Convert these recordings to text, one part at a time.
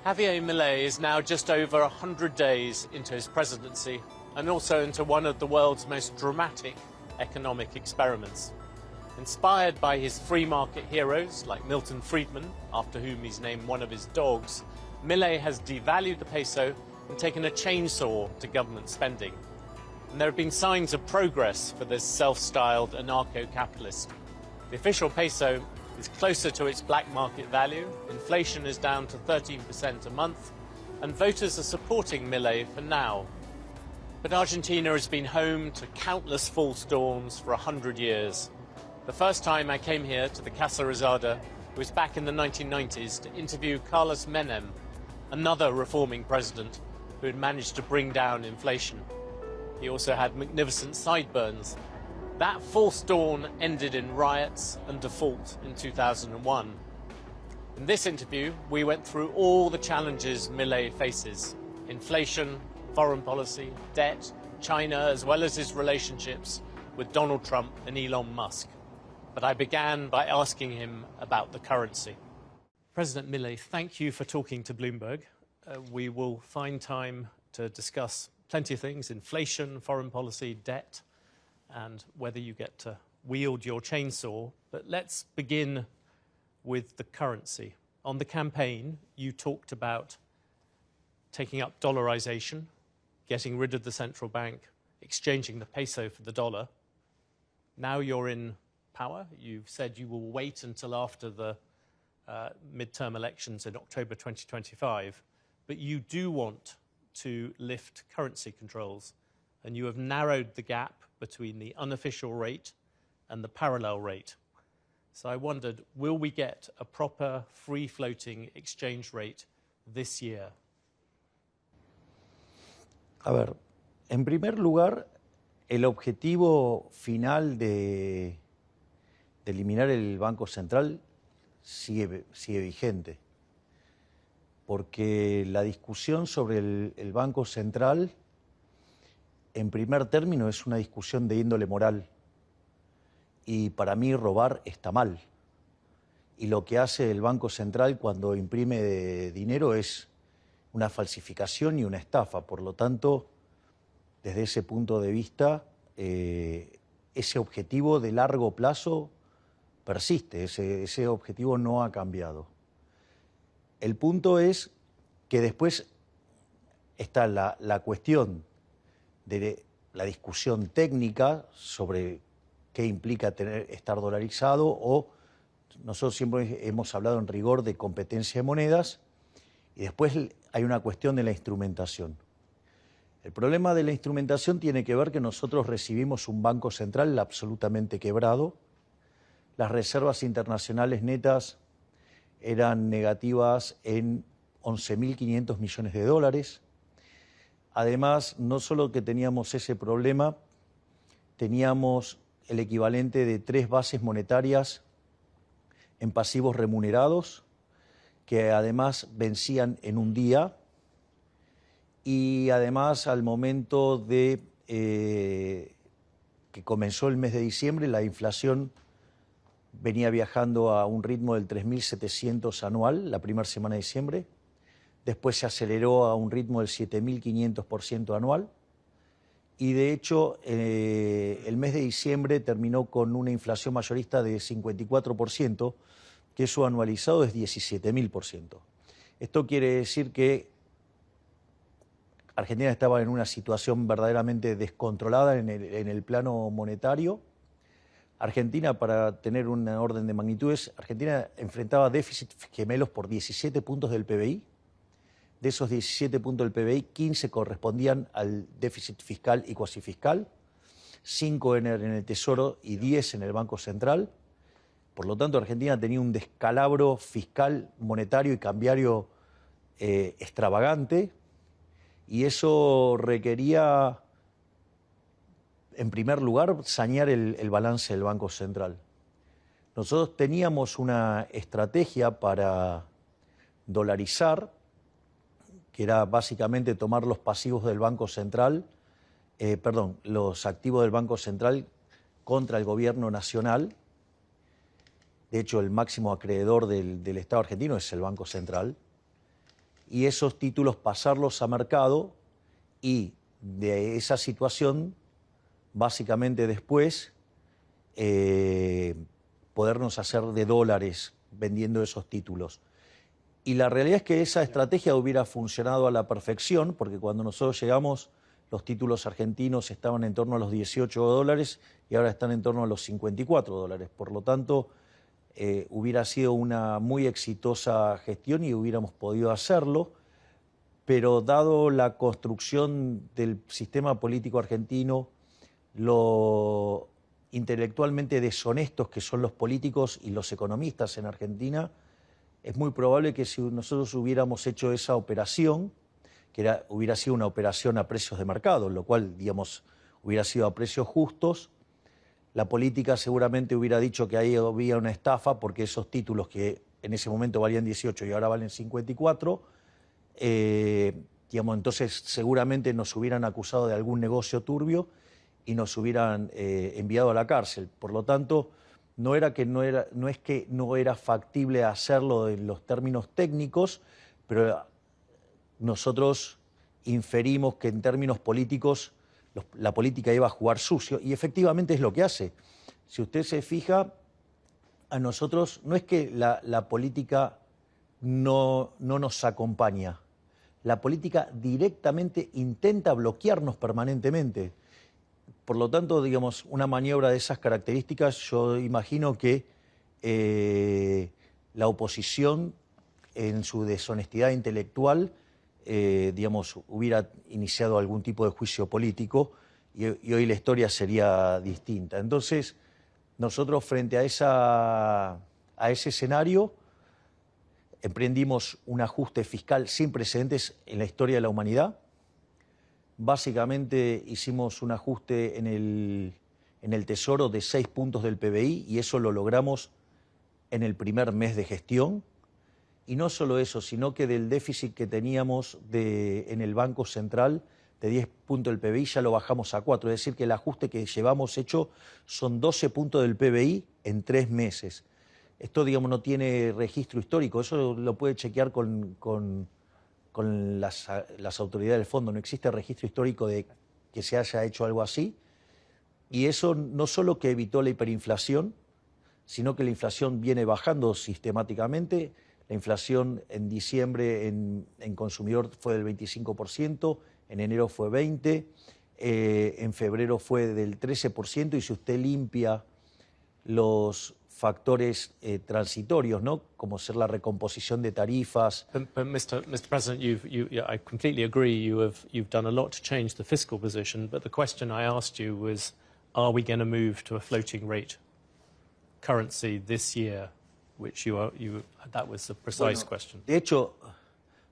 Javier Milei is now just over 100 days into his presidency and also into one of the world's most dramatic economic experiments. Inspired by his free market heroes like Milton Friedman, after whom he's named one of his dogs, Milei has devalued the peso and taken a chainsaw to government spending. And there have been signs of progress for this self-styled anarcho-capitalist. The official peso is closer to its black market value, inflation is down to 13% a month, and voters are supporting Milei for now. But Argentina has been home to countless fall storms for 100 years. The first time I came here to the Casa Rosada was back in the 1990s to interview Carlos Menem, another reforming president who had managed to bring down inflation. He also had magnificent sideburns. That false dawn ended in riots and default in 2001. In this interview, we went through all the challenges Milei faces: inflation, foreign policy, debt, China, as well as his relationships with Donald Trump and Elon Musk. But I began by asking him about the currency. President Milei, thank you for talking to Bloomberg. We will find time to discuss plenty of things: inflation, foreign policy, debt, and whether you get to wield your chainsaw. But let's begin with the currency. On the campaign, you talked about taking up dollarization, getting rid of the central bank, exchanging the peso for the dollar. Now you're in power. You've said you will wait until after the midterm elections in October 2025, but you do want to lift currency controls, and you have narrowed the gap between the unofficial rate and the parallel rate. So I wondered, will we get a proper free-floating exchange rate this year? A ver, en primer lugar, el objetivo final de eliminar el Banco Central sigue vigente, porque la discusión sobre el Banco Central, en primer término, es una discusión de índole moral, y para mí robar está mal. Y lo que hace el Banco Central cuando imprime dinero es una falsificación y una estafa. Por lo tanto, desde ese punto de vista, ese objetivo de largo plazo persiste, ese objetivo no ha cambiado. El punto es que después está la cuestión de la discusión técnica sobre qué implica estar dolarizado, o nosotros siempre hemos hablado en rigor de competencia de monedas, y después hay una cuestión de la instrumentación. El problema de la instrumentación tiene que ver que nosotros recibimos un Banco Central absolutamente quebrado. Las reservas internacionales netas eran negativas en 11.500 millones de dólares. Además, no solo que teníamos ese problema, teníamos el equivalente de 3 bases monetarias en pasivos remunerados, que además vencían en un día, y además al momento de que comenzó el mes de diciembre, la inflación venía viajando a un ritmo del 3.700 anual la primera semana de diciembre. Después se aceleró a un ritmo del 7.500% anual. Y de hecho, el mes de diciembre terminó con una inflación mayorista de 54%, que eso anualizado es 17.000%. Esto quiere decir que Argentina estaba en una situación verdaderamente descontrolada en el plano monetario. Argentina, para tener una orden de magnitudes, Argentina enfrentaba déficits gemelos por 17 puntos del PBI. De esos 17 puntos del PBI, 15 correspondían al déficit fiscal y cuasi fiscal, 5 en el Tesoro y 10 en el Banco Central. Por lo tanto, Argentina tenía un descalabro fiscal, monetario y cambiario extravagante, y eso requería, en primer lugar, sanear el balance del Banco Central. Nosotros teníamos una estrategia para dolarizar, que era básicamente tomar los pasivos del Banco Central, los activos del Banco Central contra el gobierno nacional. De hecho, el máximo acreedor del Estado argentino es el Banco Central. y esos títulos pasarlos a mercado y de esa situación, básicamente después, podernos hacer de dólares vendiendo esos títulos. Y la realidad es que esa estrategia hubiera funcionado a la perfección, porque cuando nosotros llegamos, los títulos argentinos estaban en torno a los 18 dólares y ahora están en torno a los 54 dólares. Por lo tanto, hubiera sido una muy exitosa gestión y hubiéramos podido hacerlo, pero dado la construcción del sistema político argentino, lo intelectualmente deshonestos que son los políticos y los economistas en Argentina, es muy probable que si nosotros hubiéramos hecho esa operación, hubiera sido una operación a precios de mercado, lo cual, digamos, hubiera sido a precios justos, la política seguramente hubiera dicho que ahí había una estafa porque esos títulos que en ese momento valían 18 y ahora valen 54, digamos, entonces seguramente nos hubieran acusado de algún negocio turbio y nos hubieran enviado a la cárcel. Por lo tanto, no es que no era factible hacerlo en los términos técnicos, pero nosotros inferimos que en términos políticos la política iba a jugar sucio y efectivamente es lo que hace. Si usted se fija, a nosotros no es que la política no nos acompaña, la política directamente intenta bloquearnos permanentemente. Por lo tanto, digamos, una maniobra de esas características, yo imagino que la oposición, en su deshonestidad intelectual, digamos, hubiera iniciado algún tipo de juicio político y hoy la historia sería distinta. Entonces, nosotros frente a ese escenario emprendimos un ajuste fiscal sin precedentes en la historia de la humanidad. Básicamente hicimos un ajuste en el Tesoro de 6 puntos del PBI y eso lo logramos en el primer mes de gestión. Y no solo eso, sino que del déficit que teníamos en el Banco Central de 10 puntos del PBI ya lo bajamos a 4. Es decir, que el ajuste que llevamos hecho son 12 puntos del PBI en 3 meses. Esto, digamos, no tiene registro histórico. Eso lo puede chequear con las autoridades del fondo. No existe registro histórico de que se haya hecho algo así. Y eso no solo que evitó la hiperinflación, sino que la inflación viene bajando sistemáticamente. La inflación en diciembre en consumidor fue del 25%, en enero fue 20%, en febrero fue del 13%, y si usted limpia los factores transitorios, ¿no? Como ser la recomposición de tarifas. But Mr. President, I completely agree. You've done a lot to change the fiscal position. But the question I asked you was, are we going to move to a floating rate currency this year? Which that was the precise question. De hecho,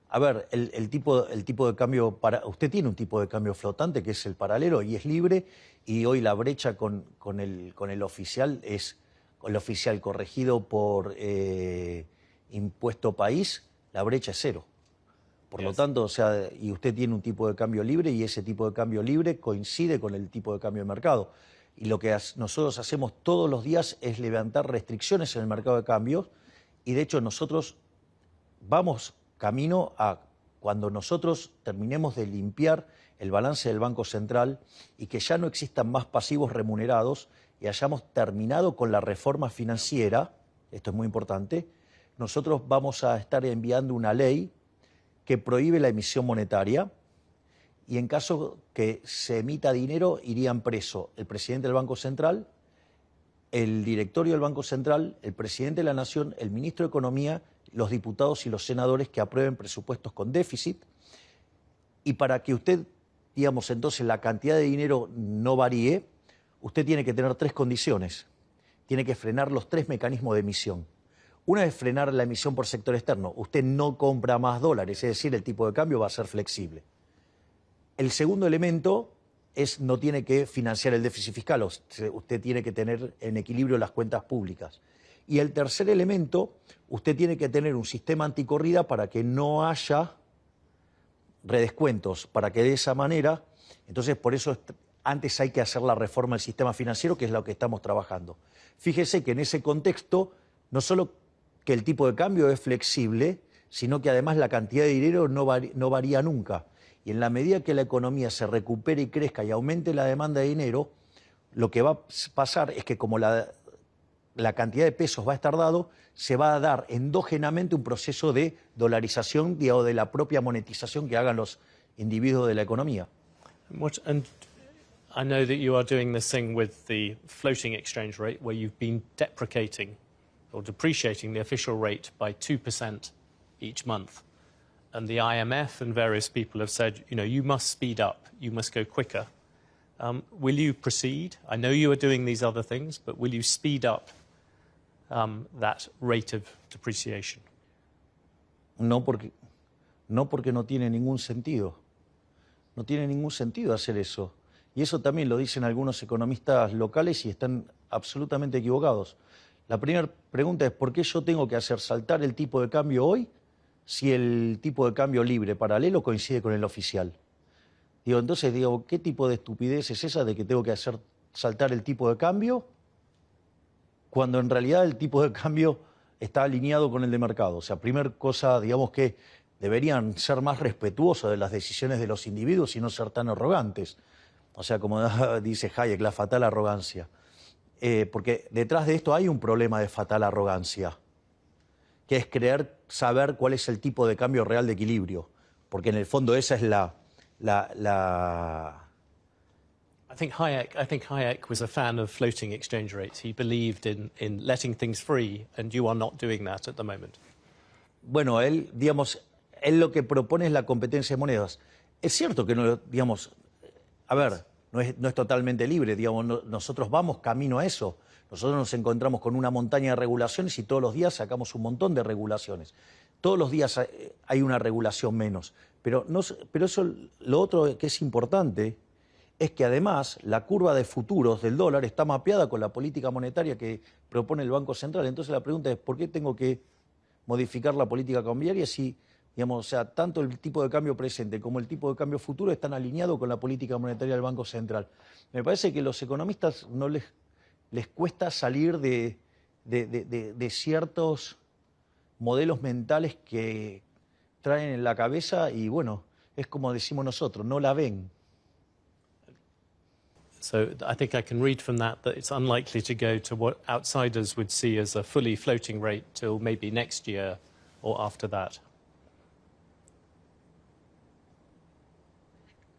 a ver, el tipo de cambio usted tiene un tipo de cambio flotante que es el paralelo y es libre, y hoy la brecha con el oficial es el oficial corregido por impuesto país, la brecha es 0. Por lo tanto, o sea, y usted tiene un tipo de cambio libre y ese tipo de cambio libre coincide con el tipo de cambio de mercado. Y lo que nosotros hacemos todos los días es levantar restricciones en el mercado de cambios, y de hecho nosotros vamos camino a cuando nosotros terminemos de limpiar el balance del Banco Central y que ya no existan más pasivos remunerados y hayamos terminado con la reforma financiera, esto es muy importante, nosotros vamos a estar enviando una ley que prohíbe la emisión monetaria. Y en caso que se emita dinero, irían preso el presidente del Banco Central, el directorio del Banco Central, el presidente de la Nación, el ministro de Economía, los diputados y los senadores que aprueben presupuestos con déficit. Y para que usted, digamos, entonces la cantidad de dinero no varíe, usted tiene que tener 3 condiciones. Tiene que frenar los 3 mecanismos de emisión. Una es frenar la emisión por sector externo. Usted no compra más dólares, es decir, el tipo de cambio va a ser flexible. El segundo elemento es no tiene que financiar el déficit fiscal, usted tiene que tener en equilibrio las cuentas públicas. Y el tercer elemento, usted tiene que tener un sistema anticorrida para que no haya redescuentos, para que de esa manera, entonces por eso antes hay que hacer la reforma del sistema financiero, que es lo que estamos trabajando. Fíjese que en ese contexto, no solo que el tipo de cambio es flexible, sino que además la cantidad de dinero no varía nunca. Y en la medida que la economía se recupere y crezca y aumente la demanda de dinero, lo que va a pasar es que como la cantidad de pesos va a estar dado, se va a dar endógenamente un proceso de dolarización, digamos, de la propia monetización que hagan los individuos de la economía. And I know that you are doing this thing with the floating exchange rate, where you've been deprecating or depreciating the official rate by 2% each month. And the IMF and various people have said, you know, you must speed up, you must go quicker. Will you proceed? I know you are doing these other things, but will you speed up that rate of depreciation? No porque no tiene ningún sentido. No tiene ningún sentido hacer eso. Y eso también lo dicen algunos economistas locales y están absolutamente equivocados. La primera pregunta es, ¿por qué yo tengo que hacer saltar el tipo de cambio hoy si el tipo de cambio libre paralelo coincide con el oficial? Entonces, ¿qué tipo de estupidez es esa de que tengo que hacer saltar el tipo de cambio cuando en realidad el tipo de cambio está alineado con el de mercado? O sea, primer cosa, digamos que deberían ser más respetuosos de las decisiones de los individuos y no ser tan arrogantes. O sea, como dice Hayek, la fatal arrogancia. Porque detrás de esto hay un problema de fatal arrogancia, que es creer saber cuál es el tipo de cambio real de equilibrio. Porque en el fondo esa es I think Hayek was a fan of floating exchange rates. He believed in letting things free, and you are not doing that at the moment. Bueno, él lo que propone es la competencia de monedas. Es cierto que no, a ver, no es totalmente libre, nosotros vamos camino a eso. Nosotros nos encontramos con una montaña de regulaciones y todos los días sacamos un montón de regulaciones. Todos los días hay una regulación menos. Pero eso, lo otro que es importante es que además la curva de futuros del dólar está mapeada con la política monetaria que propone el Banco Central. Entonces la pregunta es, ¿por qué tengo que modificar la política cambiaria si, tanto el tipo de cambio presente como el tipo de cambio futuro están alineados con la política monetaria del Banco Central? Me parece que a los economistas no les cuesta salir de ciertos modelos mentales que traen en la cabeza y, bueno, es como decimos nosotros, no la ven. So I think I can read from that it's unlikely to go to what outsiders would see as a fully floating rate till maybe next year or after that.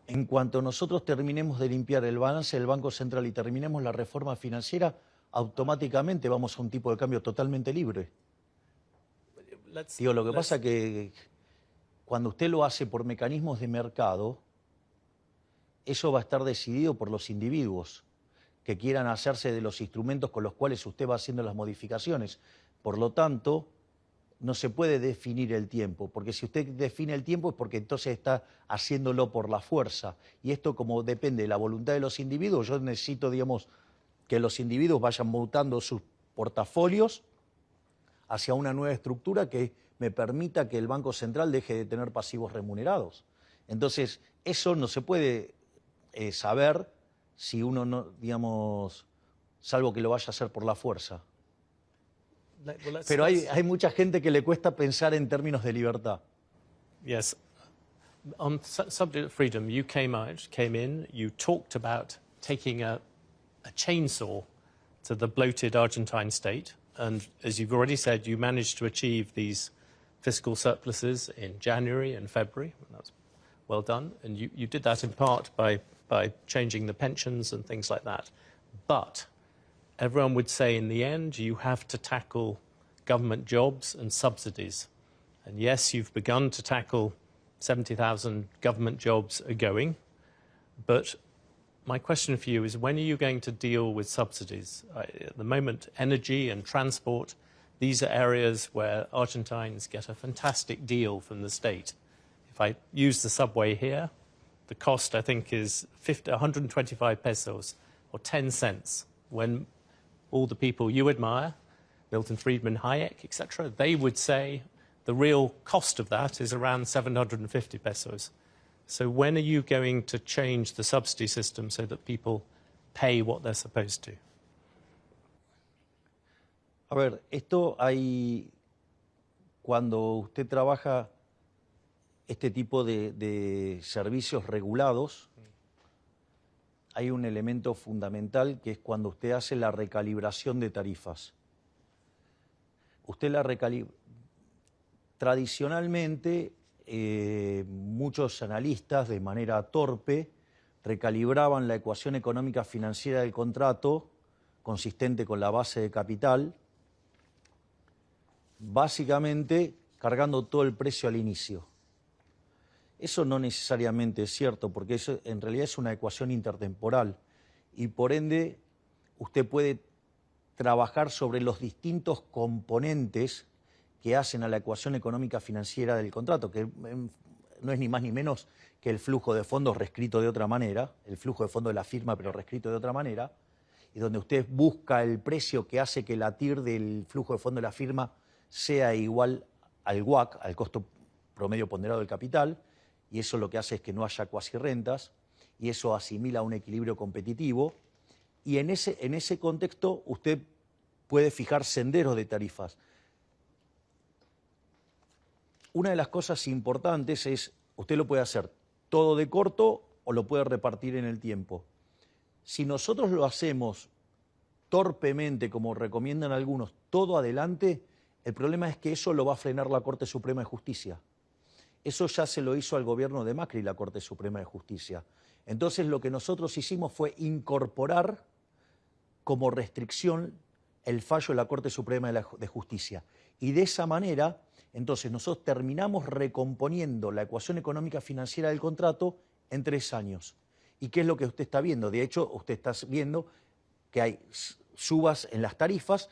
En cuanto nosotros terminemos de limpiar el balance del Banco Central y terminemos la reforma financiera, automáticamente vamos a un tipo de cambio totalmente libre. Lo que pasa es que cuando usted lo hace por mecanismos de mercado, eso va a estar decidido por los individuos que quieran hacerse de los instrumentos con los cuales usted va haciendo las modificaciones. Por lo tanto, no se puede definir el tiempo, porque si usted define el tiempo es porque entonces está haciéndolo por la fuerza. Y esto, como depende de la voluntad de los individuos, yo necesito, que los individuos vayan mutando sus portafolios hacia una nueva estructura que me permita que el Banco Central deje de tener pasivos remunerados. Entonces, eso no se puede saber si uno no, salvo que lo vaya a hacer por la fuerza. Pero hay mucha gente que le cuesta pensar en términos de libertad. Yes. On subject of freedom, you came in, you talked about taking a chainsaw to the bloated Argentine state. And as you've already said, you managed to achieve these fiscal surpluses in January and February. That's well done. And you did that in part by changing the pensions and things like that. But everyone would say in the end, you have to tackle government jobs and subsidies. And yes, you've begun to tackle 70,000 government jobs are going. But my question for you is, when are you going to deal with subsidies? At the moment, energy and transport, these are areas where Argentines get a fantastic deal from the state. If I use the subway here, the cost, I think, is 125 pesos, or 10 cents, when all the people you admire, Milton Friedman, Hayek, etc., they would say the real cost of that is around 750 pesos. So when are you going to change the subsidy system so that people pay what they're supposed to? A ver, esto hay cuando usted trabaja este tipo de servicios regulados, hay un elemento fundamental que es cuando usted hace la recalibración de tarifas. Usted la recalibra. Tradicionalmente, muchos analistas de manera torpe recalibraban la ecuación económica financiera del contrato consistente con la base de capital, básicamente cargando todo el precio al inicio. Eso no necesariamente es cierto, porque eso en realidad es una ecuación intertemporal y por ende usted puede trabajar sobre los distintos componentes que hacen a la ecuación económica financiera del contrato, que no es ni más ni menos que el flujo de fondos reescrito de otra manera, el flujo de fondos de la firma pero reescrito de otra manera, y donde usted busca el precio que hace que la TIR del flujo de fondos de la firma sea igual al WACC, al costo promedio ponderado del capital, y eso lo que hace es que no haya cuasi rentas, y eso asimila un equilibrio competitivo, y en ese contexto usted puede fijar senderos de tarifas. Una de las cosas importantes es, usted lo puede hacer todo de corto o lo puede repartir en el tiempo. Si nosotros lo hacemos torpemente, como recomiendan algunos, todo adelante, el problema es que eso lo va a frenar la Corte Suprema de Justicia. Eso ya se lo hizo al gobierno de Macri la Corte Suprema de Justicia. Entonces lo que nosotros hicimos fue incorporar como restricción el fallo de la Corte Suprema de Justicia. Y de esa manera, entonces nosotros terminamos recomponiendo la ecuación económica financiera del contrato en 3 años. ¿Y qué es lo que usted está viendo? De hecho, usted está viendo que hay subas en las tarifas,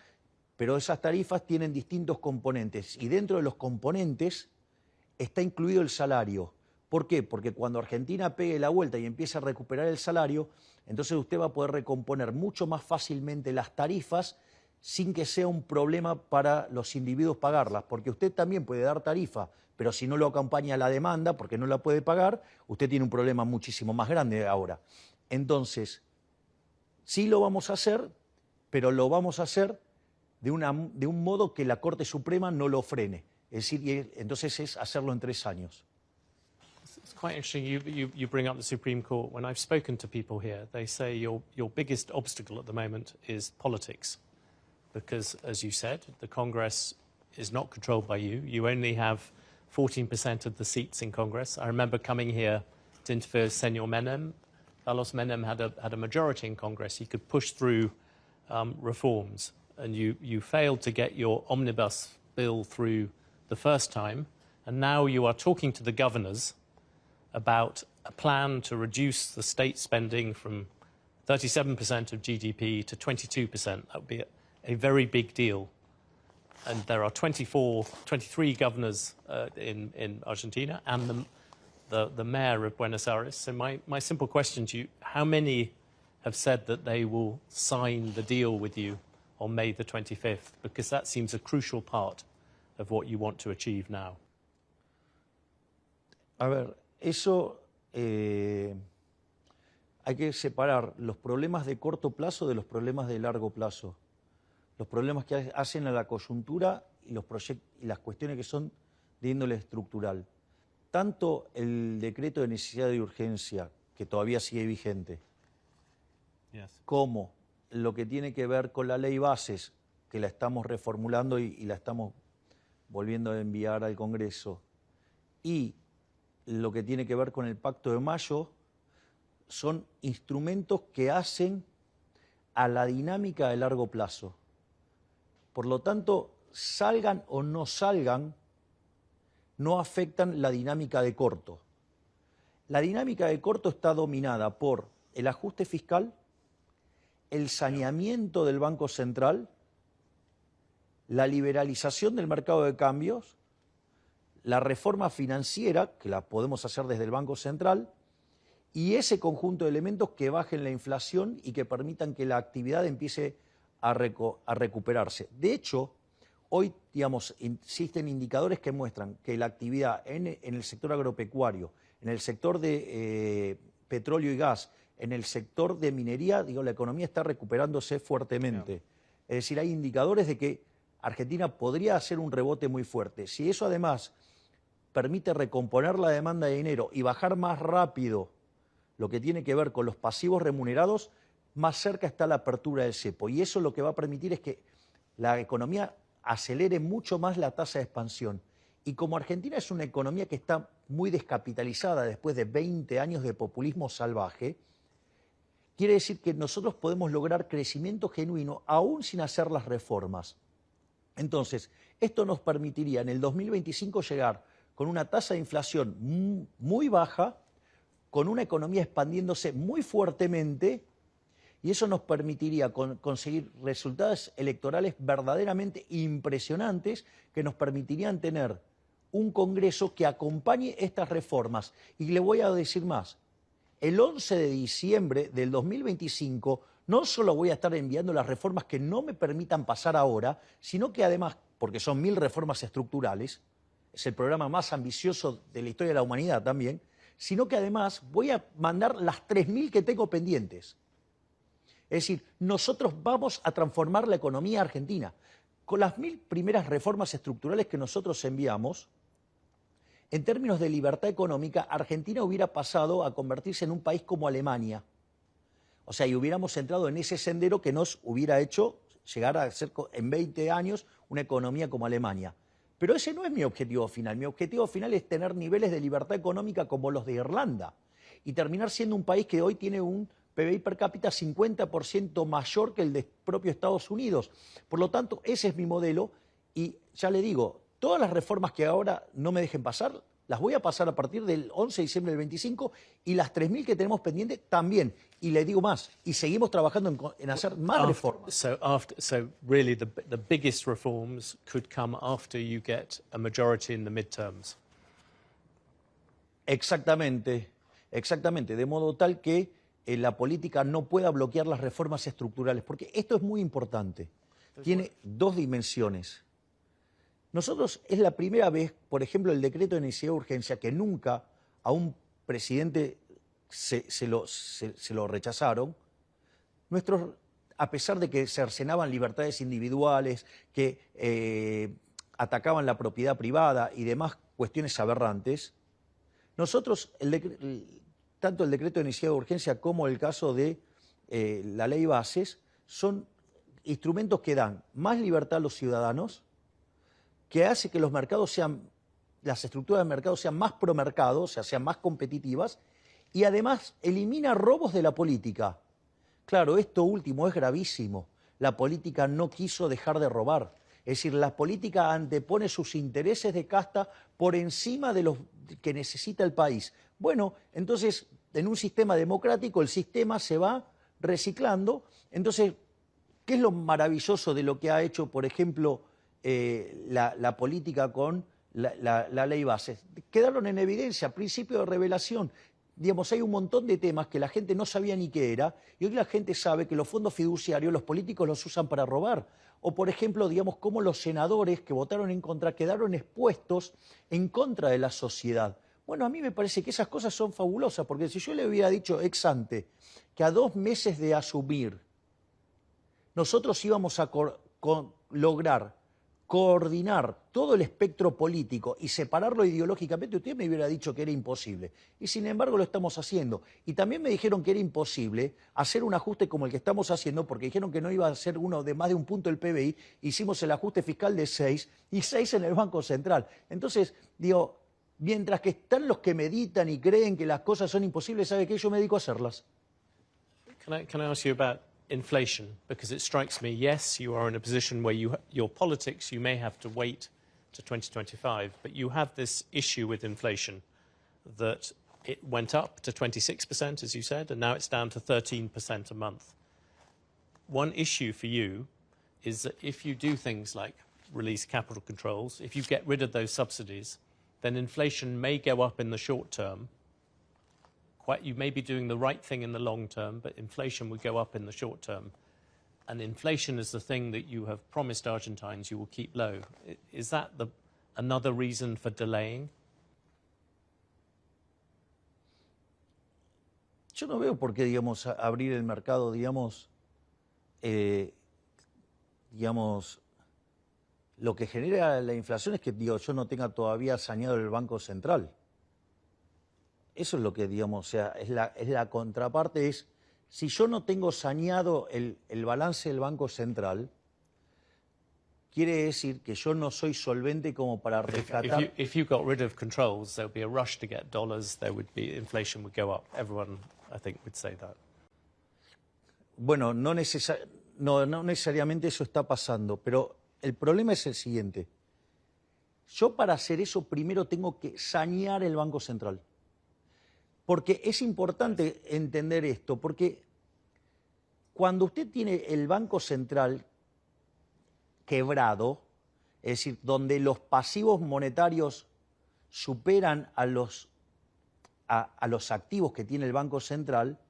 pero esas tarifas tienen distintos componentes. Y dentro de los componentes está incluido el salario. ¿Por qué? Porque cuando Argentina pegue la vuelta y empiece a recuperar el salario, entonces usted va a poder recomponer mucho más fácilmente las tarifas sin que sea un problema para los individuos pagarlas, porque usted también puede dar tarifa, pero si no lo acompaña la demanda, porque no la puede pagar, usted tiene un problema muchísimo más grande ahora. Entonces, sí lo vamos a hacer, pero lo vamos a hacer de un modo que la Corte Suprema no lo frene. Es decir, entonces es hacerlo en 3 años. It's quite interesting you bring up the Supreme Court. When I've spoken to people here, they say your biggest obstacle at the moment is politics. Because, as you said, the Congress is not controlled by you. You only have 14% of the seats in Congress. I remember coming here to interview Senor Menem. Carlos Menem had a majority in Congress. He could push through reforms. And you failed to get your omnibus bill through the first time. And now you are talking to the governors about a plan to reduce the state spending from 37% of GDP to 22%. That would be a very big deal. And there are 23 governors in Argentina and the mayor of Buenos Aires. So my simple question to you, how many have said that they will sign the deal with you on May the 25th? Because that seems a crucial part of what you want to achieve now. A ver, eso hay que separar los problemas de corto plazo de los problemas de largo plazo. Los problemas que hacen a la coyuntura y las cuestiones que son de índole estructural. Tanto el decreto de necesidad y urgencia, que todavía sigue vigente, como lo que tiene que ver con la ley bases, que la estamos reformulando y la estamos volviendo a enviar al Congreso, y lo que tiene que ver con el Pacto de Mayo, son instrumentos que hacen a la dinámica de largo plazo. Por lo tanto, salgan o no salgan, no afectan la dinámica de corto. La dinámica de corto está dominada por el ajuste fiscal, el saneamiento del Banco Central, la liberalización del mercado de cambios, la reforma financiera, que la podemos hacer desde el Banco Central, y ese conjunto de elementos que bajen la inflación y que permitan que la actividad empiece a recuperarse. De hecho, hoy, digamos, existen indicadores que muestran que la actividad en el sector agropecuario, en el sector de petróleo y gas, en el sector de minería, la economía está recuperándose fuertemente. Es decir, hay indicadores de que Argentina podría hacer un rebote muy fuerte. Si eso además permite recomponer la demanda de dinero y bajar más rápido lo que tiene que ver con los pasivos remunerados, más cerca está la apertura del cepo. Y eso lo que va a permitir es que la economía acelere mucho más la tasa de expansión. Y como Argentina es una economía que está muy descapitalizada después de 20 años de populismo salvaje, quiere decir que nosotros podemos lograr crecimiento genuino aún sin hacer las reformas. Entonces, esto nos permitiría en el 2025 llegar con una tasa de inflación muy baja, con una economía expandiéndose muy fuertemente, y eso nos permitiría conseguir resultados electorales verdaderamente impresionantes que nos permitirían tener un Congreso que acompañe estas reformas. Y le voy a decir más, el 11 de diciembre del 2025 no solo voy a estar enviando las reformas que no me permitan pasar ahora, sino que además, porque son 1000 reformas estructurales, es el programa más ambicioso de la historia de la humanidad también, sino que además voy a mandar las 3000 que tengo pendientes. Es decir, nosotros vamos a transformar la economía argentina. Con las 1000 primeras reformas estructurales que nosotros enviamos, en términos de libertad económica, Argentina hubiera pasado a convertirse en un país como Alemania. O sea, y hubiéramos entrado en ese sendero que nos hubiera hecho llegar a ser en 20 años una economía como Alemania. Pero ese no es mi objetivo final. Mi objetivo final es tener niveles de libertad económica como los de Irlanda y terminar siendo un país que hoy tiene un PBI per cápita 50% mayor que el de propio Estados Unidos. Por lo tanto, ese es mi modelo y ya le digo, todas las reformas que ahora no me dejen pasar, las voy a pasar a partir del 11 de diciembre del 25 y las 3000 que tenemos pendientes también. Y le digo más, y seguimos trabajando en hacer más reformas. So really the biggest reforms could come after you get a majority in the midterms. Exactamente, exactamente, de modo tal que la política no pueda bloquear las reformas estructurales, porque esto es muy importante. Tiene dos dimensiones. Nosotros es la primera vez, por ejemplo, el decreto de necesidad de urgencia, que nunca a un presidente se lo rechazaron. A pesar de que cercenaban libertades individuales, que atacaban la propiedad privada y demás cuestiones aberrantes, nosotros, tanto el decreto de necesidad de urgencia como el caso de la ley bases, son instrumentos que dan más libertad a los ciudadanos, que hace que los mercados las estructuras de mercado sean más promercado, o sea, sean más competitivas, y además elimina robos de la política. Claro, esto último es gravísimo. La política no quiso dejar de robar. Es decir, la política antepone sus intereses de casta por encima de los que necesita el país. Bueno, entonces, en un sistema democrático, el sistema se va reciclando. Entonces, ¿qué es lo maravilloso de lo que ha hecho, por ejemplo, la política con la ley bases? Quedaron en evidencia, principio de revelación. Digamos, hay un montón de temas que la gente no sabía ni qué era, y hoy la gente sabe que los fondos fiduciarios los políticos los usan para robar. O, por ejemplo, digamos, cómo los senadores que votaron en contra quedaron expuestos en contra de la sociedad. Bueno, a mí me parece que esas cosas son fabulosas, porque si yo le hubiera dicho ex ante que a 2 meses de asumir nosotros íbamos a lograr coordinar todo el espectro político y separarlo ideológicamente, usted me hubiera dicho que era imposible. Y sin embargo lo estamos haciendo. Y también me dijeron que era imposible hacer un ajuste como el que estamos haciendo, porque dijeron que no iba a ser uno de más de un punto del PBI. Hicimos el ajuste fiscal de 6 y 6 en el Banco Central. Entonces, digo, mientras que están los que meditan y creen que las cosas son imposibles, ¿sabe qué? Yo me dedico a hacerlas. Can I ask you about inflation? Because it strikes me, yes, you are in a position where your politics, you may have to wait to 2025, but you have this issue with inflation that it went up to 26%, as you said, and now it's down to 13% a month. One issue for you is that if you do things like release capital controls, if you get rid of those subsidies, then inflation may go up in the short term. You may be doing the right thing in the long term, but inflation would go up in the short term. And inflation is the thing that you have promised Argentines you will keep low. Is that another reason for delaying? Yo no veo por qué, digamos, abrir el mercado, digamos, lo que genera la inflación es que, digo, yo no tenga todavía saneado el Banco Central. Eso es lo que, digamos, o sea, es la contraparte, es, si yo no tengo saneado el balance del Banco Central, quiere decir que yo no soy solvente como para rescatar. If you got rid of controls, there would be a rush to get dollars. Inflation would go up. Everyone, I think, would say that. Bueno, no necesariamente eso está pasando, pero el problema es el siguiente. Yo para hacer eso primero tengo que sanear el Banco Central. Porque es importante entender esto, porque cuando usted tiene el Banco Central quebrado, es decir, donde los pasivos monetarios superan a los activos que tiene el Banco Central,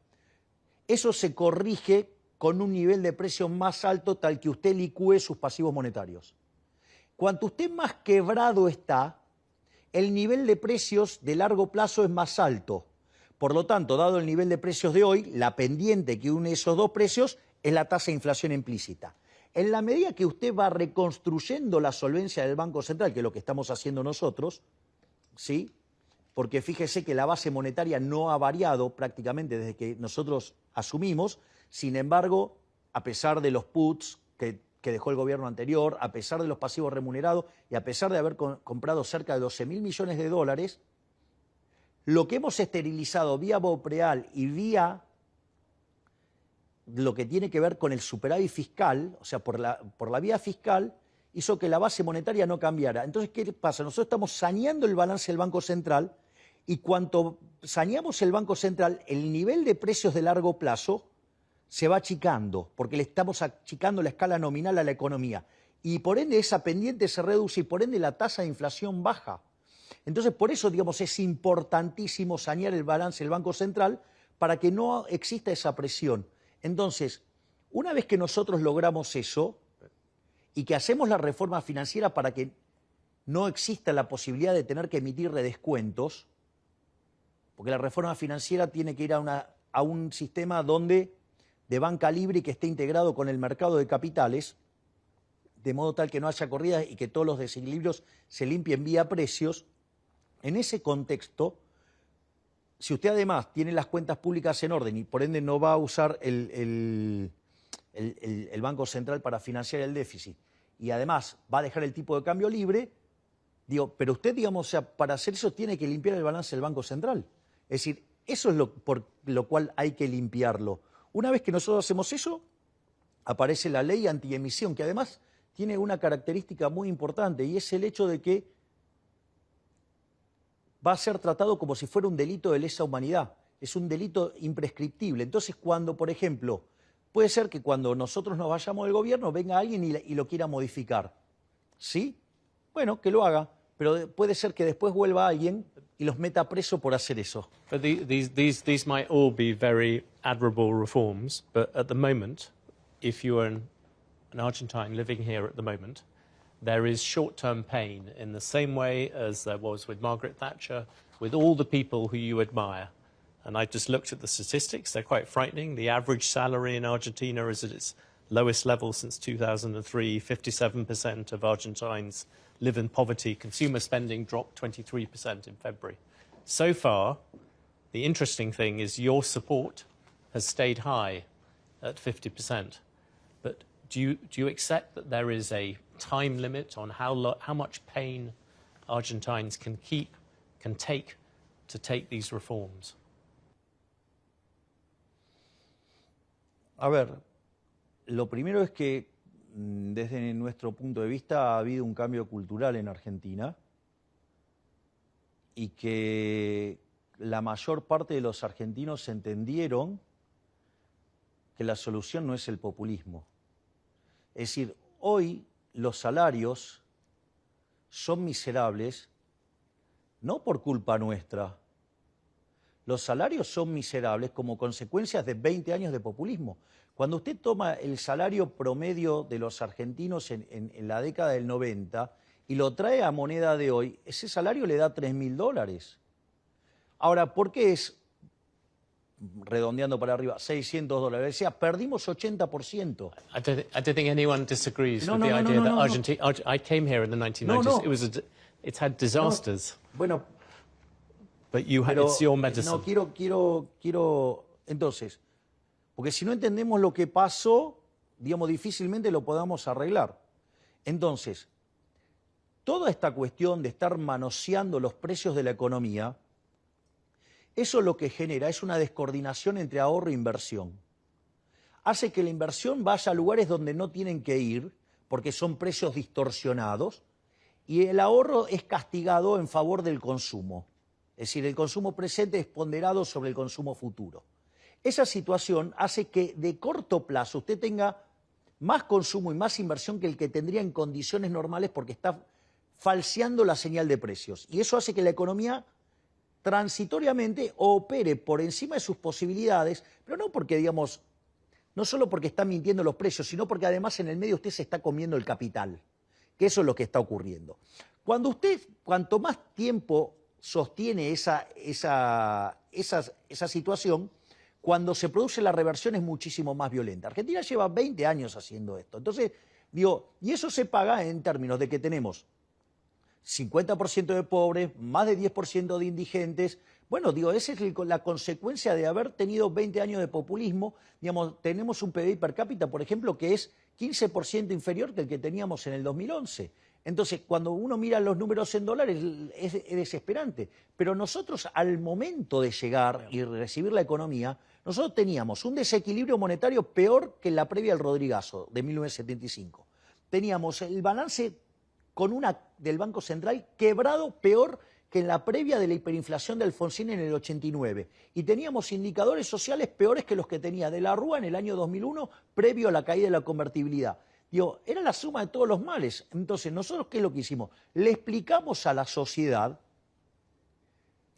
eso se corrige con un nivel de precio más alto tal que usted licúe sus pasivos monetarios. Cuanto usted más quebrado está, el nivel de precios de largo plazo es más alto. Por lo tanto, dado el nivel de precios de hoy, la pendiente que une esos dos precios es la tasa de inflación implícita. En la medida que usted va reconstruyendo la solvencia del Banco Central, que es lo que estamos haciendo nosotros, ¿sí? Porque fíjese que la base monetaria no ha variado prácticamente desde que nosotros asumimos, sin embargo, a pesar de los puts que dejó el gobierno anterior, a pesar de los pasivos remunerados y a pesar de haber comprado cerca de 12.000 millones de dólares, lo que hemos esterilizado vía BOPREAL y vía lo que tiene que ver con el superávit fiscal, o sea, por la vía fiscal, hizo que la base monetaria no cambiara. Entonces, ¿qué pasa? Nosotros estamos saneando el balance del Banco Central y cuanto saneamos el Banco Central, el nivel de precios de largo plazo se va achicando, porque le estamos achicando la escala nominal a la economía. Y por ende esa pendiente se reduce y por ende la tasa de inflación baja. Entonces, por eso, digamos, es importantísimo sanear el balance del Banco Central para que no exista esa presión. Entonces, una vez que nosotros logramos eso y que hacemos la reforma financiera para que no exista la posibilidad de tener que emitir redescuentos, porque la reforma financiera tiene que ir a un sistema de banca libre y que esté integrado con el mercado de capitales, de modo tal que no haya corridas y que todos los desequilibrios se limpien vía precios. En ese contexto, si usted además tiene las cuentas públicas en orden y por ende no va a usar el Banco Central para financiar el déficit y además va a dejar el tipo de cambio libre, digo, pero usted, digamos, o sea, para hacer eso tiene que limpiar el balance del Banco Central. Es decir, eso es por lo cual hay que limpiarlo. Una vez que nosotros hacemos eso, aparece la ley antiemisión, que además tiene una característica muy importante y es el hecho de que va a ser tratado como si fuera un delito de lesa humanidad. Es un delito imprescriptible. Entonces, cuando, por ejemplo, puede ser que cuando nosotros nos vayamos del gobierno venga alguien y lo quiera modificar. ¿Sí? Bueno, que lo haga. Pero puede ser que después vuelva alguien y los meta preso por hacer eso. But these might all be very admirable reforms, but at the moment, if you are an Argentine living here at the moment, there is short-term pain in the same way as there was with Margaret Thatcher, with all the people who you admire. And I just looked at the statistics. They're quite frightening. The average salary in Argentina is at its lowest level since 2003. 57% of Argentines live in poverty. Consumer spending dropped 23% in February. So far, the interesting thing is your support has stayed high at 50%. But do you accept that there is a time limit on how much pain Argentines can take to take these reforms? A ver, lo primero es que desde nuestro punto de vista ha habido un cambio cultural en Argentina y que la mayor parte de los argentinos entendieron que la solución no es el populismo. Es decir, hoy los salarios son miserables no por culpa nuestra. Los salarios son miserables como consecuencias de 20 años de populismo. Cuando usted toma el salario promedio de los argentinos en la década del 90 y lo trae a moneda de hoy, ese salario le da $3.000. Ahora, ¿por qué es redondeando para arriba, $600. Decía, perdimos 80%. I don't think anyone disagrees No, with no, the no, idea no, that no, no. Argentina. I came here in the 1990s. No, no. It's had disasters, Bueno, but pero it's your medicine. no quiero, entonces, porque si no entendemos lo que pasó, digamos, difícilmente lo podamos arreglar. Entonces, toda esta cuestión de estar manoseando los precios de la economía, eso lo que genera es una descoordinación entre ahorro e inversión. Hace que la inversión vaya a lugares donde no tienen que ir, porque son precios distorsionados, y el ahorro es castigado en favor del consumo. Es decir, el consumo presente es ponderado sobre el consumo futuro. Esa situación hace que de corto plazo usted tenga más consumo y más inversión que el que tendría en condiciones normales porque está falseando la señal de precios. Y eso hace que la economía transitoriamente opere por encima de sus posibilidades, pero no porque, digamos, no solo porque está mintiendo los precios, sino porque además en el medio usted se está comiendo el capital, que eso es lo que está ocurriendo. Cuanto más tiempo sostiene esa situación, cuando se produce la reversión es muchísimo más violenta. Argentina lleva 20 años haciendo esto. Entonces, digo, y eso se paga en términos de que tenemos 50% de pobres, más de 10% de indigentes. Bueno, digo, esa es la consecuencia de haber tenido 20 años de populismo. Digamos, tenemos un PBI per cápita, por ejemplo, que es 15% inferior que el que teníamos en el 2011. Entonces, cuando uno mira los números en dólares, es desesperante. Pero nosotros, al momento de llegar y recibir la economía, nosotros teníamos un desequilibrio monetario peor que en la previa al Rodrigazo, de 1975. Teníamos el balance del Banco Central quebrado peor que en la previa de la hiperinflación de Alfonsín en el 89. Y teníamos indicadores sociales peores que los que tenía de la Rúa en el año 2001, previo a la caída de la convertibilidad. Digo, era la suma de todos los males. Entonces, ¿nosotros qué es lo que hicimos? Le explicamos a la sociedad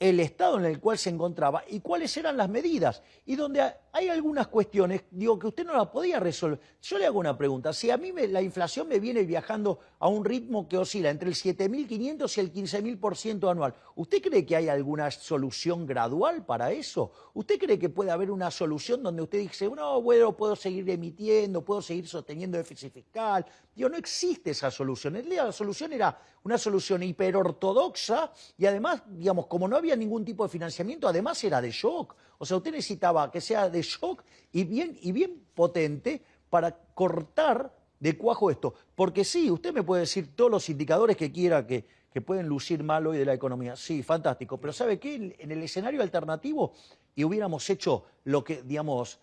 el estado en el cual se encontraba y cuáles eran las medidas. Y donde hay algunas cuestiones, digo, que usted no la podía resolver. Yo le hago una pregunta. Si a mí la inflación me viene viajando a un ritmo que oscila entre el 7.500 y el 15.000% anual, ¿usted cree que hay alguna solución gradual para eso? ¿Usted cree que puede haber una solución donde usted dice, no, bueno, puedo seguir emitiendo, puedo seguir sosteniendo déficit fiscal? Digo, no existe esa solución. La solución era una solución hiperortodoxa y además, digamos, como no había ningún tipo de financiamiento, además era de shock. O sea, usted necesitaba que sea de shock y bien potente para cortar de cuajo esto. Porque sí, usted me puede decir todos los indicadores que quiera que pueden lucir mal hoy de la economía. Sí, fantástico. Pero ¿sabe qué? En el escenario alternativo, y hubiéramos hecho lo que, digamos,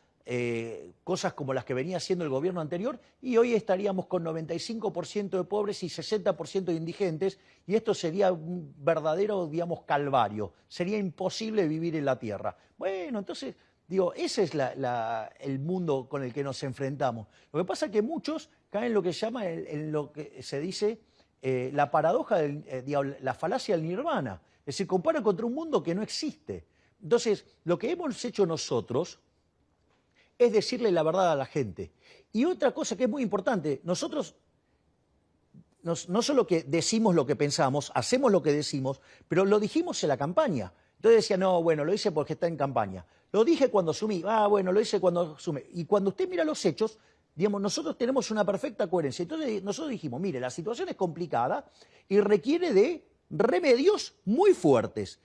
cosas como las que venía haciendo el gobierno anterior, y hoy estaríamos con 95% de pobres y 60% de indigentes, y esto sería un verdadero, digamos, calvario. Sería imposible vivir en la tierra. Bueno, entonces, digo, ese es el mundo con el que nos enfrentamos. Lo que pasa es que muchos caen en lo que se llama, en lo que se dice la paradoja, la falacia del nirvana. Es decir, compara contra un mundo que no existe. Entonces, lo que hemos hecho nosotros es decirle la verdad a la gente. Y otra cosa que es muy importante, nosotros no solo que decimos lo que pensamos, hacemos lo que decimos, pero lo dijimos en la campaña. Entonces decía, no, bueno, lo hice porque está en campaña. Lo dije cuando asumí, bueno, lo hice cuando asumí. Y cuando usted mira los hechos, digamos, nosotros tenemos una perfecta coherencia. Entonces nosotros dijimos, mire, la situación es complicada y requiere de remedios muy fuertes.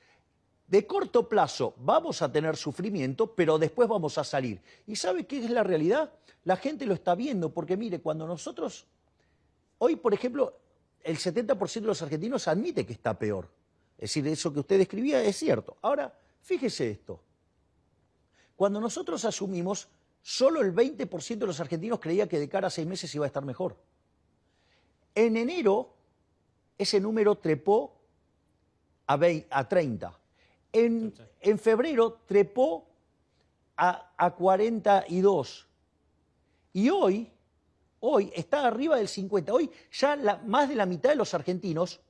De corto plazo vamos a tener sufrimiento, pero después vamos a salir. ¿Y sabe qué es la realidad? La gente lo está viendo, porque mire, cuando nosotros... Hoy, por ejemplo, el 70% de los argentinos admite que está peor. Es decir, eso que usted describía es cierto. Ahora, fíjese esto. Cuando nosotros asumimos, solo el 20% de los argentinos creía que de cara a 6 meses iba a estar mejor. En enero, ese número trepó a 30. En febrero trepó a 42. Y hoy está arriba del 50. Hoy ya más de la mitad de los argentinos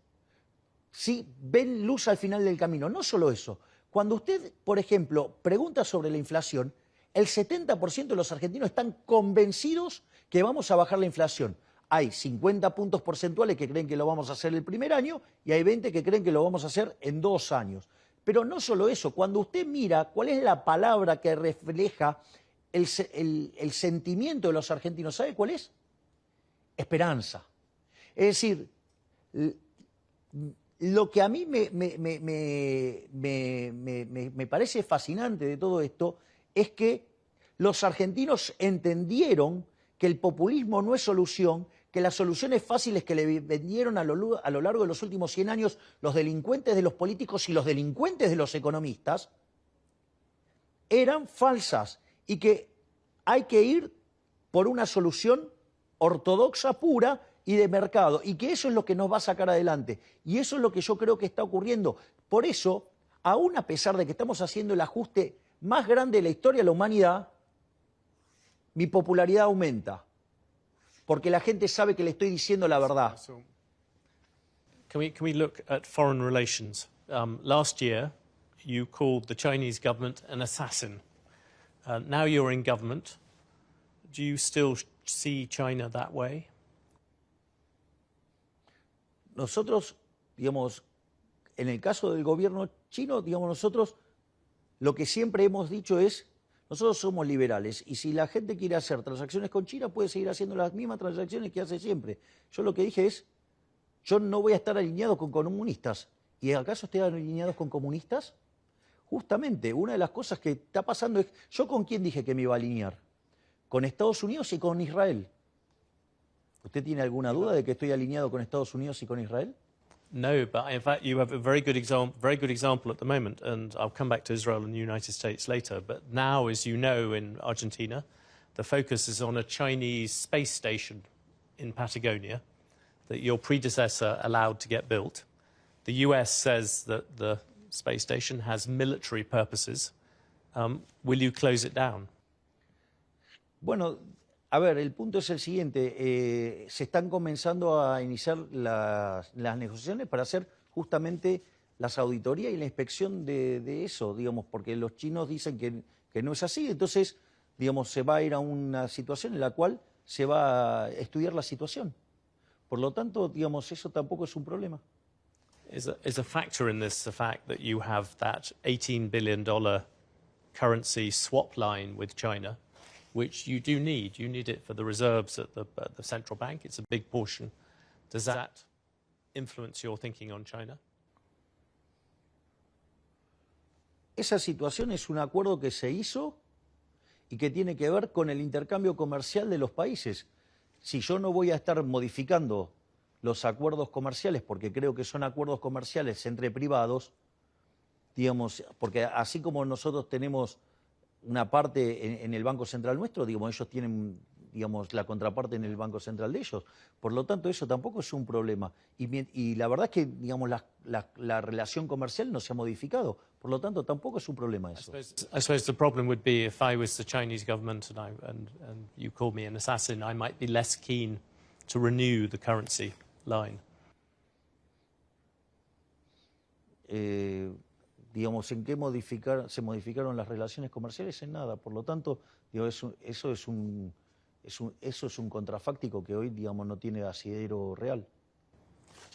sí ven luz al final del camino. No solo eso. Cuando usted, por ejemplo, pregunta sobre la inflación, el 70% de los argentinos están convencidos que vamos a bajar la inflación. Hay 50 puntos porcentuales que creen que lo vamos a hacer el primer año y hay 20 que creen que lo vamos a hacer en 2 años. Pero no solo eso, cuando usted mira cuál es la palabra que refleja el sentimiento de los argentinos, ¿sabe cuál es? Esperanza. Es decir, lo que a mí me parece fascinante de todo esto es que los argentinos entendieron que el populismo no es solución, que las soluciones fáciles que le vendieron a lo largo de los últimos 100 años los delincuentes de los políticos y los delincuentes de los economistas eran falsas y que hay que ir por una solución ortodoxa pura y de mercado, y que eso es lo que nos va a sacar adelante. Y eso es lo que yo creo que está ocurriendo. Por eso, aún a pesar de que estamos haciendo el ajuste más grande de la historia de la humanidad, mi popularidad aumenta, porque la gente sabe que le estoy diciendo la verdad. Can we look at foreign relations? Last year, you called the Chinese government an assassin. Now you're in government. Do you still see China that way? Nosotros, digamos, en el caso del gobierno chino, digamos, nosotros lo que siempre hemos dicho es, nosotros somos liberales y si la gente quiere hacer transacciones con China puede seguir haciendo las mismas transacciones que hace siempre. Yo lo que dije es, yo no voy a estar alineado con comunistas. ¿Y acaso estoy alineados con comunistas? Justamente, una de las cosas que está pasando es, ¿yo con quién dije que me iba a alinear? Con Estados Unidos y con Israel. ¿Usted tiene alguna duda de que estoy alineado con Estados Unidos y con Israel? No, but in fact you have a very good example at the moment, and I'll come back to Israel and the United States later. But now, as you know, in Argentina, the focus is on a Chinese space station in Patagonia that your predecessor allowed to get built. The US says that the space station has military purposes. Will you close it down? Bueno, a ver, el punto es el siguiente. Se están comenzando a iniciar las negociaciones para hacer justamente las auditorías y la inspección de eso, digamos, porque los chinos dicen que no es así. Entonces, digamos, se va a ir a una situación en la cual se va a estudiar la situación. Por lo tanto, digamos, eso tampoco es un problema. Is a factor in this the fact that you have that $18 billion currency swap line with China, which you do need. You need it for the reserves at the central bank. It's a big portion. Does that influence your thinking on China? Esa situación es un acuerdo que se hizo y que tiene que ver con el intercambio comercial de los países. Si yo no voy a estar modificando los acuerdos comerciales, porque creo que son acuerdos comerciales entre privados, digamos, porque así como nosotros tenemos una parte en el Banco Central nuestro, digamos, ellos tienen, digamos, la contraparte en el Banco Central de ellos. Por lo tanto, eso tampoco es un problema. Y la verdad es que, digamos, la relación comercial no se ha modificado. Por lo tanto, tampoco es un problema eso. I suppose the problem would be if I was the Chinese government and you called me an assassin, I might be less keen to renew the currency line. Digamos, ¿en qué se modificaron las relaciones comerciales? En nada. Por lo tanto, digo, eso es un contrafáctico que hoy, digamos, no tiene asidero real.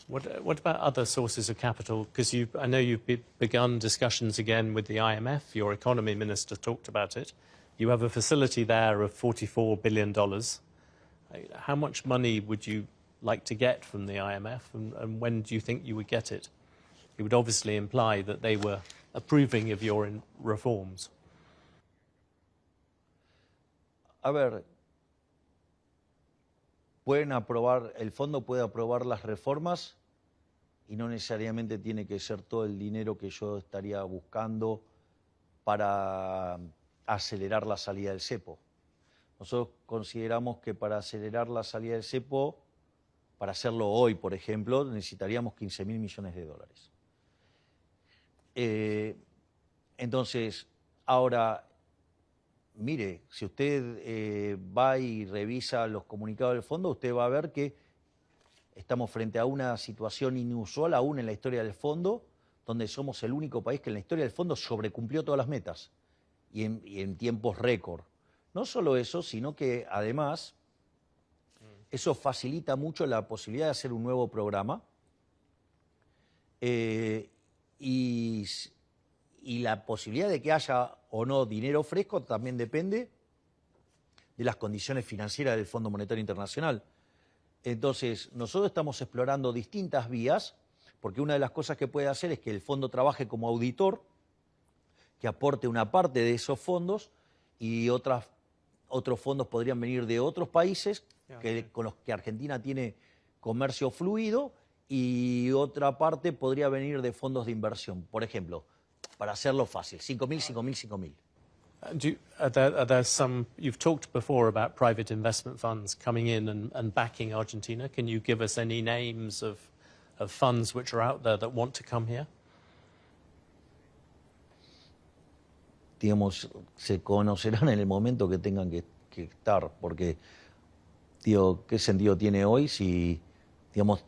What about other sources of capital? Because I know you've begun discussions again with the IMF. Your economy minister talked about it. You have a facility there of $44 billion. How much money would you like to get from the IMF, and when do you think you would get it? It would obviously imply that they were approving of your reforms. A ver, el fondo puede aprobar las reformas y no necesariamente tiene que ser todo el dinero que yo estaría buscando para acelerar la salida del cepo. Nosotros consideramos que para acelerar la salida del cepo, para hacerlo hoy, por ejemplo, necesitaríamos 15.000 millones de dólares. Entonces, ahora, mire, si usted va y revisa los comunicados del fondo, usted va a ver que estamos frente a una situación inusual aún en la historia del fondo, donde somos el único país que en la historia del fondo sobrecumplió todas las metas y en tiempos récord. No solo eso, sino que además eso facilita mucho la posibilidad de hacer un nuevo programa y y la posibilidad de que haya o no dinero fresco también depende de las condiciones financieras del Fondo Monetario Internacional. Entonces, nosotros estamos explorando distintas vías, porque una de las cosas que puede hacer es que el fondo trabaje como auditor, que aporte una parte de esos fondos, y otros fondos podrían venir de otros países con los que Argentina tiene comercio fluido, y otra parte podría venir de fondos de inversión. Por ejemplo, para hacerlo fácil, 5.000, 5.000, 5.000. Are there some, you've talked before about private investment funds coming in and backing Argentina. Can you give us any names of funds which are out there that want to come here? Digamos, se conocerán en el momento que tengan que estar, porque, digo, ¿qué sentido tiene hoy si, digamos,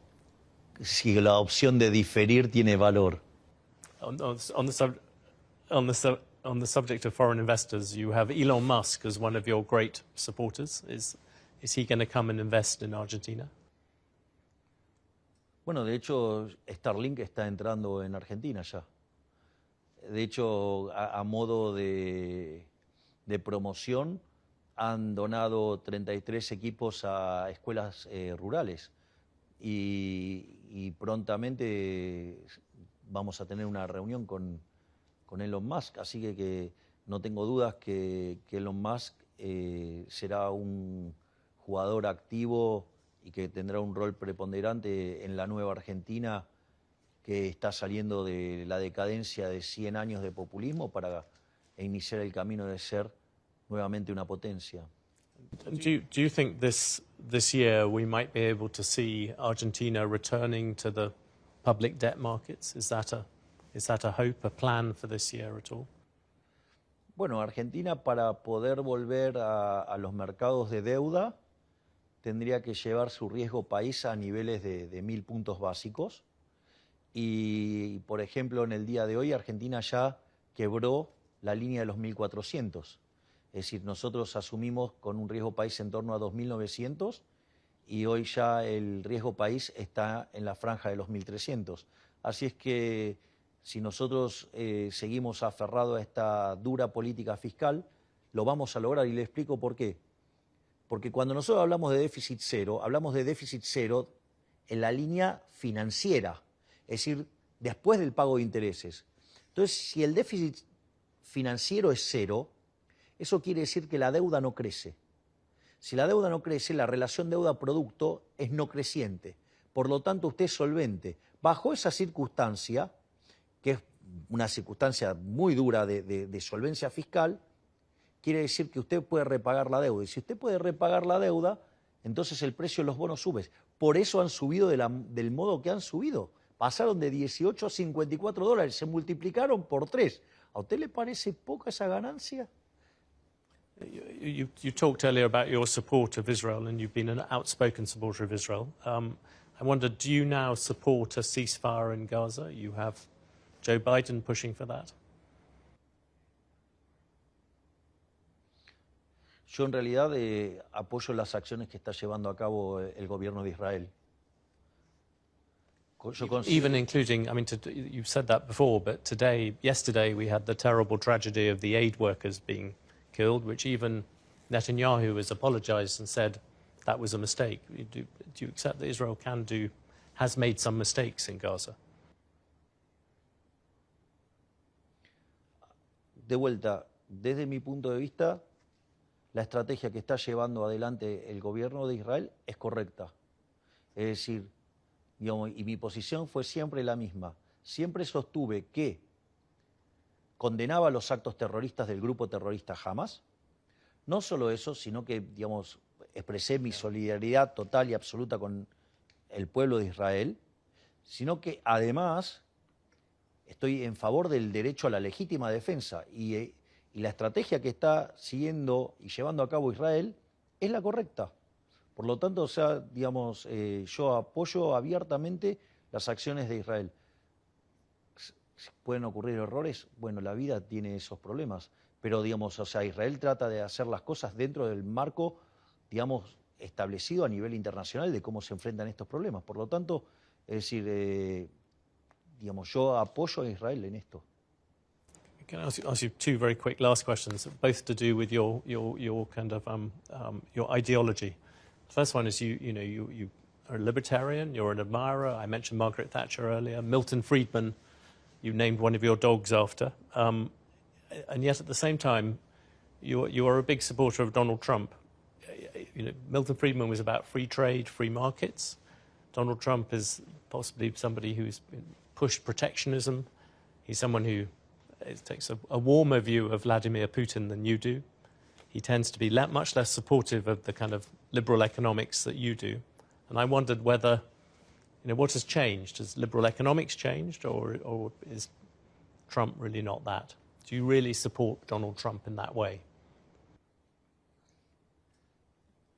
si la opción de diferir tiene valor? On the subject of foreign investors, you have Elon Musk as one of your great supporters. Is he going to come and invest in Argentina? Bueno, de hecho, Starlink está entrando en Argentina ya. De hecho, a modo de promoción, han donado 33 equipos a escuelas rurales. Y prontamente vamos a tener una reunión con Elon Musk, así que no tengo dudas que Elon Musk será un jugador activo y que tendrá un rol preponderante en la nueva Argentina, que está saliendo de la decadencia de 100 años de populismo para iniciar el camino de ser nuevamente una potencia. Do you think this year we might be able to see Argentina returning to the public debt markets? Is that a hope, a plan for this year at all? Bueno, Argentina, para poder volver a los mercados de deuda, tendría que llevar su riesgo país a niveles de 1.000 puntos básicos. Y, por ejemplo, en el día de hoy Argentina ya quebró la línea de los 1.400. Es decir, nosotros asumimos con un riesgo país en torno a 2.900 y hoy ya el riesgo país está en la franja de los 1.300. Así es que si nosotros seguimos aferrados a esta dura política fiscal, lo vamos a lograr, y le explico por qué. Porque cuando nosotros hablamos de déficit cero, hablamos de déficit cero en la línea financiera, es decir, después del pago de intereses. Entonces, si el déficit financiero es cero, eso quiere decir que la deuda no crece. Si la deuda no crece, la relación deuda-producto es no creciente. Por lo tanto, usted es solvente. Bajo esa circunstancia, que es una circunstancia muy dura de solvencia fiscal, quiere decir que usted puede repagar la deuda. Y si usted puede repagar la deuda, entonces el precio de los bonos sube. Por eso han subido del modo que han subido. Pasaron de 18 a 54 dólares, se multiplicaron por 3. ¿A usted le parece poca esa ganancia? You talked earlier about your support of Israel, and you've been an outspoken supporter of Israel. I wonder, do you now support a ceasefire in Gaza? You have Joe Biden pushing for that. Yo en realidad apoyo las acciones que está llevando a cabo el gobierno de Israel. Even including, I mean, you've said that before, but yesterday we had the terrible tragedy of the aid workers being killed, which even Netanyahu has apologized and said that was a mistake. Do you accept that Israel has made some mistakes in Gaza? De vuelta, desde mi punto de vista, la estrategia que está llevando adelante el gobierno de Israel es correcta. Es decir, digamos, y mi posición fue siempre la misma. Siempre sostuve que condenaba los actos terroristas del grupo terrorista Hamas. No solo eso, sino que, digamos, expresé mi solidaridad total y absoluta con el pueblo de Israel, sino que además estoy en favor del derecho a la legítima defensa, y la estrategia que está siguiendo y llevando a cabo Israel es la correcta. Por lo tanto, o sea, digamos, yo apoyo abiertamente las acciones de Israel. ¿Pueden ocurrir errores? Bueno, la vida tiene esos problemas, pero, digamos, o sea, Israel trata de hacer las cosas dentro del marco, digamos, establecido a nivel internacional de cómo se enfrentan estos problemas. Por lo tanto, es decir, digamos, yo apoyo a Israel en esto. Can I ask you two very quick last questions, both to do with your kind of your ideology. The first one is you are a libertarian, you're an admirer. I mentioned Margaret Thatcher earlier. Milton Friedman, you named one of your dogs after, and yet at the same time, you are a big supporter of Donald Trump. Milton Friedman was about free trade, free markets. Donald Trump is possibly somebody who's pushed protectionism. He's someone who takes a warmer view of Vladimir Putin than you do. He tends to be much less supportive of the kind of liberal economics that you do. And I wondered whether, what has changed? Has liberal economics changed, or is Trump really not that? Do you really support Donald Trump in that way?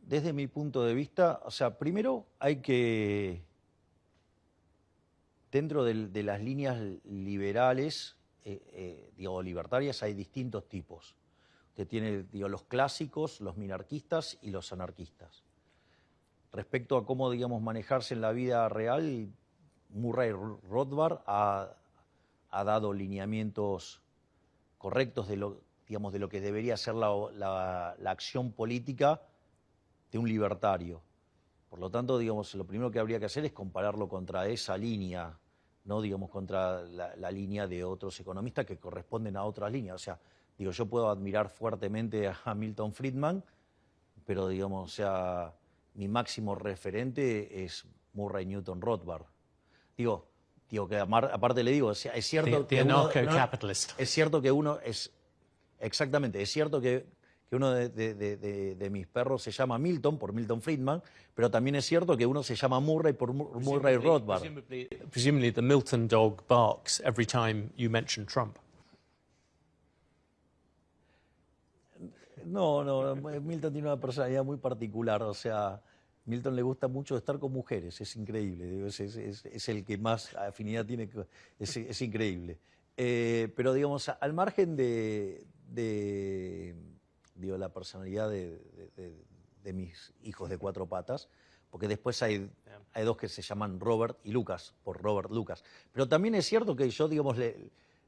Desde mi punto de vista, o sea, primero hay que, dentro de las líneas liberales, libertarias, hay distintos tipos. Usted tiene los clásicos, los minarquistas y los anarquistas. Respecto a cómo, manejarse en la vida real, Murray Rothbard ha dado lineamientos correctos de lo que debería ser la acción política de un libertario. Por lo tanto, lo primero que habría que hacer es compararlo contra esa línea, no contra la línea de otros economistas que corresponden a otras líneas. O sea, yo puedo admirar fuertemente a Milton Friedman, pero mi máximo referente es Murray Newton Rothbard. Que aparte le digo, es cierto que anarcho-capitalist. Es cierto que uno es exactamente, es cierto que uno de mis perros se llama Milton, por Milton Friedman, pero también es cierto que uno se llama Murray por Murray Rothbard. Presumably the Milton dog barks every time you mention Trump. No, Milton tiene una personalidad muy particular, o sea, Milton le gusta mucho estar con mujeres, es increíble, es el que más afinidad tiene, es increíble. Pero al margen de la personalidad de mis hijos de cuatro patas, porque después hay dos que se llaman Robert y Lucas, por Robert Lucas. Pero también es cierto que yo,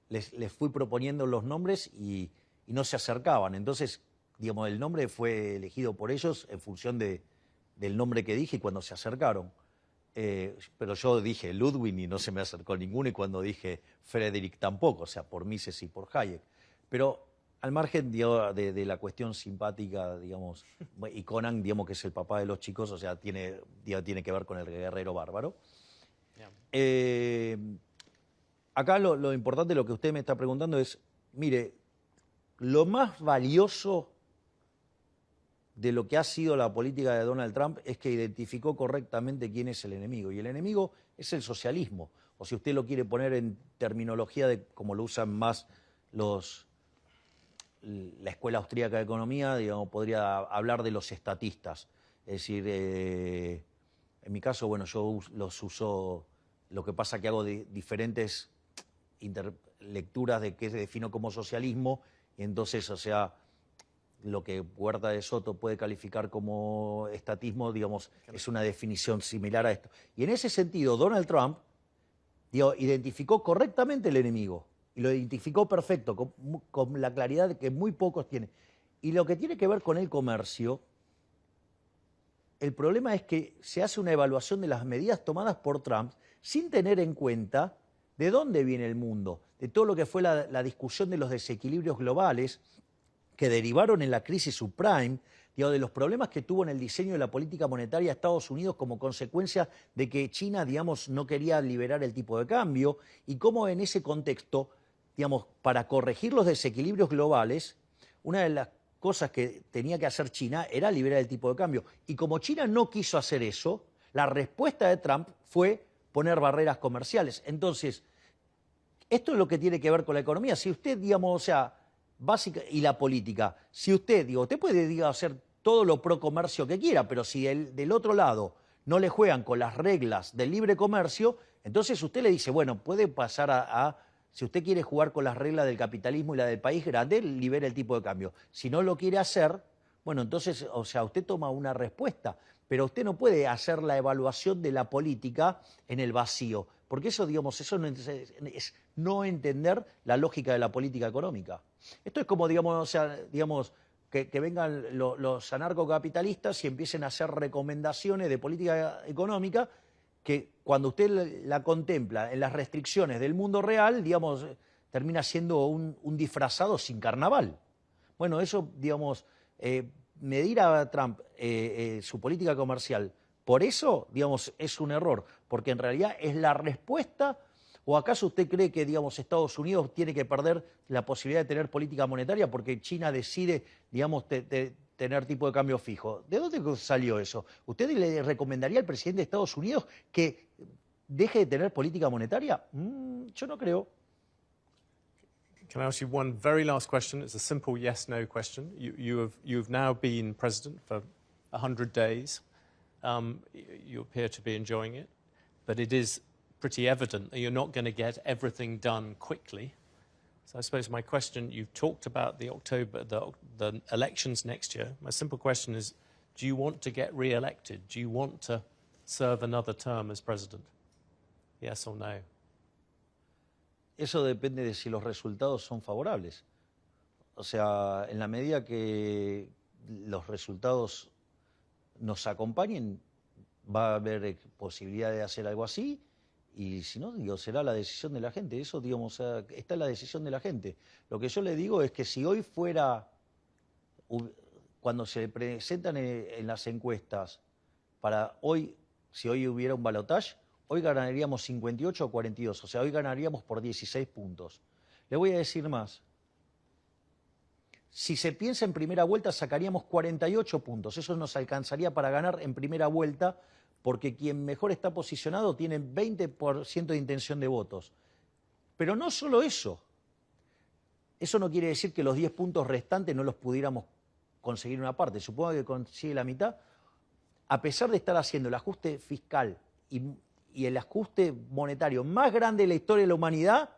les fui proponiendo los nombres y no se acercaban. Entonces, el nombre fue elegido por ellos en función del nombre que dije y cuando se acercaron. Pero yo dije Ludwig y no se me acercó ninguno, y cuando dije Frederick tampoco, o sea, por Mises y por Hayek. Pero al margen de la cuestión simpática, y Conan, que es el papá de los chicos, o sea, tiene que ver con el guerrero bárbaro. Acá lo importante, lo que usted me está preguntando es, mire, lo más valioso de lo que ha sido la política de Donald Trump es que identificó correctamente quién es el enemigo. Y el enemigo es el socialismo. O si usted lo quiere poner en terminología de como lo usan más la Escuela Austríaca de Economía, podría hablar de los estatistas. Es decir, en mi caso, yo los uso, lo que pasa que hago diferentes lecturas de qué se defino como socialismo, y entonces, o sea, lo que Huerta de Soto puede calificar como estatismo, es una definición similar a esto. Y en ese sentido, Donald Trump identificó correctamente el enemigo, y lo identificó perfecto, con la claridad que muy pocos tienen. Y lo que tiene que ver con el comercio, el problema es que se hace una evaluación de las medidas tomadas por Trump sin tener en cuenta de dónde viene el mundo, de todo lo que fue la discusión de los desequilibrios globales que derivaron en la crisis subprime, de los problemas que tuvo en el diseño de la política monetaria de Estados Unidos como consecuencia de que China, no quería liberar el tipo de cambio, y cómo en ese contexto, para corregir los desequilibrios globales, una de las cosas que tenía que hacer China era liberar el tipo de cambio. Y como China no quiso hacer eso, la respuesta de Trump fue poner barreras comerciales. Entonces, esto es lo que tiene que ver con la economía. Si usted, básica, y la política, si usted, usted puede, hacer todo lo pro comercio que quiera, pero si del otro lado no le juegan con las reglas del libre comercio, entonces usted le dice, bueno, puede pasar si usted quiere jugar con las reglas del capitalismo y la del país grande, libera el tipo de cambio. Si no lo quiere hacer, bueno, entonces, usted toma una respuesta, pero usted no puede hacer la evaluación de la política en el vacío, porque eso, digamos, eso no es no entender la lógica de la política económica. Esto es como, digamos, o sea, digamos, que vengan los anarcocapitalistas y empiecen a hacer recomendaciones de política económica que cuando usted la contempla en las restricciones del mundo real, digamos, termina siendo un disfrazado sin carnaval. Bueno, eso, digamos, medir a Trump su política comercial, por eso, digamos, es un error, porque en realidad es la respuesta. ¿O acaso usted cree que, digamos, Estados Unidos tiene que perder la posibilidad de tener política monetaria porque China decide, digamos, tener tipo de cambio fijo? ¿De dónde salió eso? ¿Usted le recomendaría al presidente de Estados Unidos que deje de tener política monetaria? Yo no creo. Can I ask you one very last question? It's a simple yes/no question. You've now been president for 100 days. You appear to be enjoying it, but it is pretty evident that you're not going to get everything done quickly. So I suppose my question, you've talked about the elections next year. My simple question is, do you want to get re-elected? Do you want to serve another term as president? Yes or no? Eso depende de si los resultados son favorables. O sea, en la medida que los resultados nos acompañen, va a haber posibilidad de hacer algo así, y si no, digo, será la decisión de la gente. Eso, digamos, está en la decisión de la gente. Lo que yo le digo es que si hoy fuera, cuando se presentan en las encuestas, para hoy, si hoy hubiera un balotaje, hoy ganaríamos 58 o 42, o sea, hoy ganaríamos por 16 puntos. Le voy a decir más. Si se piensa en primera vuelta, sacaríamos 48 puntos. Eso nos alcanzaría para ganar en primera vuelta, porque quien mejor está posicionado tiene 20% de intención de votos. Pero no solo eso. Eso no quiere decir que los 10 puntos restantes no los pudiéramos conseguir una parte. Supongo que consigue la mitad. A pesar de estar haciendo el ajuste fiscal y el ajuste monetario más grande de la historia de la humanidad,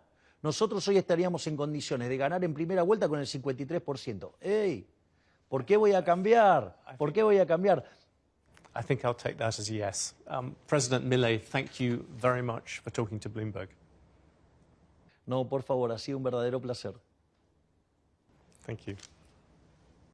nosotros hoy estaríamos en condiciones de ganar en primera vuelta con el 53%. ¡Ey! ¿Por qué voy a cambiar? ¿Por qué voy a cambiar? I think I'll take that as a yes. President Milei, thank you very much for talking to Bloomberg. No, por favor, ha sido un verdadero placer. Thank you.